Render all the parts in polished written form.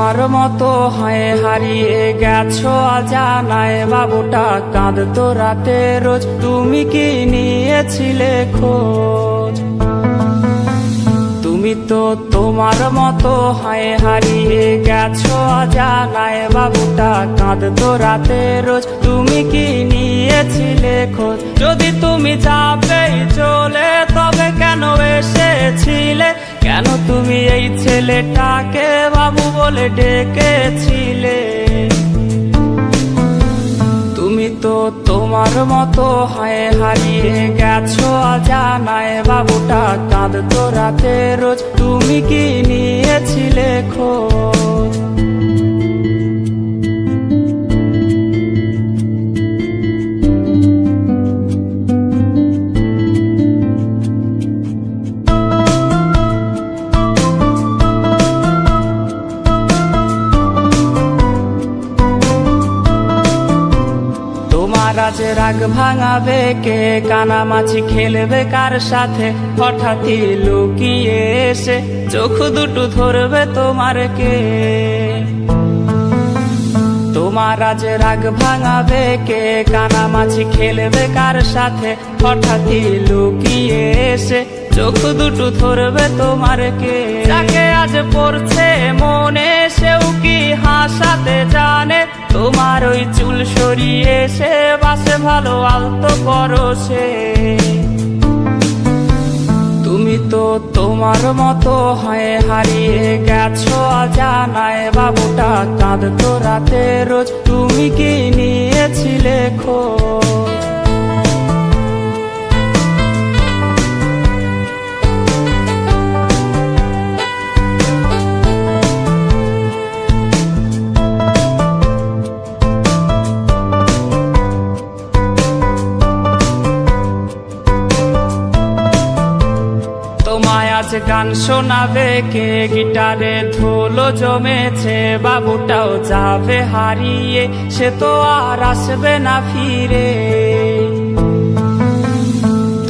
তোমার মতো হয় হারিয়ে গেছো অজানায়, বাবুটা কাঁদতো রাতে রোজ, তুমি কি নিয়েছিলে খোঁজ? তুমি তো তোমার মতো হয় হারিয়ে গেছো অজানায়, বাবুটা কাঁদতো রাতে রোজ, তুমি কি নিয়েছিলে খোঁজ? যদি তুমি যাবেই চলে তবে কেন এসেছিলে? কেন তুমি এই ছেলেটাকে বাবু বলে ডেকেছিলে? তুমি তো তোমার মতো হয় হারিয়ে গেছো অজানায়, বাবুটা কাঁদতো রাতে রোজ, তুমি কি নিয়েছিলে খোঁজ? আজ রাগ ভাঙাবে কে? কানামাছি খেলবে কার সাথে? হঠাৎই লুকিয়ে এসে চোখ দুটো ধরবে তোমার কে? তোমার আজ রাগ ভাঙাবে কে? কানামাছি খেলবে কার সাথে? হঠাৎই লুকিয়ে এসে চোখ দুটো ধরবে তোমার কে? যাকে আজ পড়ছে মনে সেও কি হাসাতে জানে? তোমার ওই চুল সরিয়ে সে বাসে ভালো আলতো পরশে। তুমি তো তোমার মতো হয় হারিয়ে গেছো অজানায়, বাবুটা কাঁদতো রাতে রোজ, তুমি কি নিয়েছিলে খোঁজ? তোমায় আজ গান শোনাবে কে? গিটারে ধুলো জমেছে, বাবুটাও যাবে হারিয়ে, সে তো আর আসবে না ফিরে।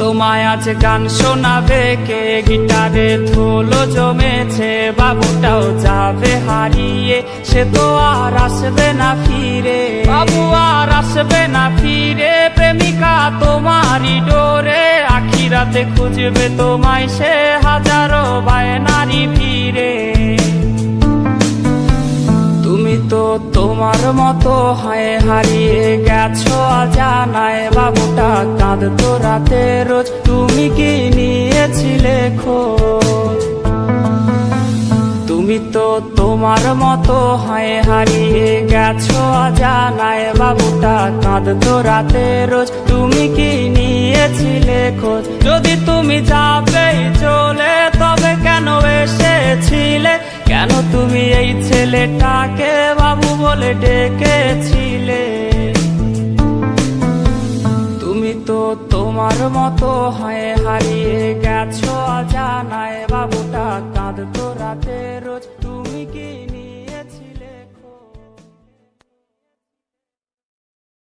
তোমায় আজ গান শোনাবে কে? গিটারে ধুলো জমেছে, বাবুটাও যাবে হারিয়ে, সে তো আর আসবে না ফিরে। বাবু আর আসবে না ফিরে, প্রেমিকা তোমারই ডোরে, আখিরাতে খুঁজবে তোমায় সে হাজারো বায়নারি ভিড়ে। তুমি তো তোমার মতো হয় হারিয়ে গেছো অজানায়, বাবুটা কাঁদতো রাতে রোজ, তুমি কি নিয়েছিলে খোঁজ? তুমি তো তোমার মতো হয় হারিয়ে গেছো অজানায়, বাবুটা কাঁদতো রাতে রোজ, তুমি কি নিয়েছিলে খোঁজ? যদি তুমি যাবেই চলে তবে কেন এসেছিলে? কেন তুমি এই ছেলেটাকে বাবু বলে ডেকেছিলে? তুমি তো তোমার মতো হয় হারিয়ে গেছো অজানায়, বাবুটা কাঁদতো রাতে রোজ, তুমি কি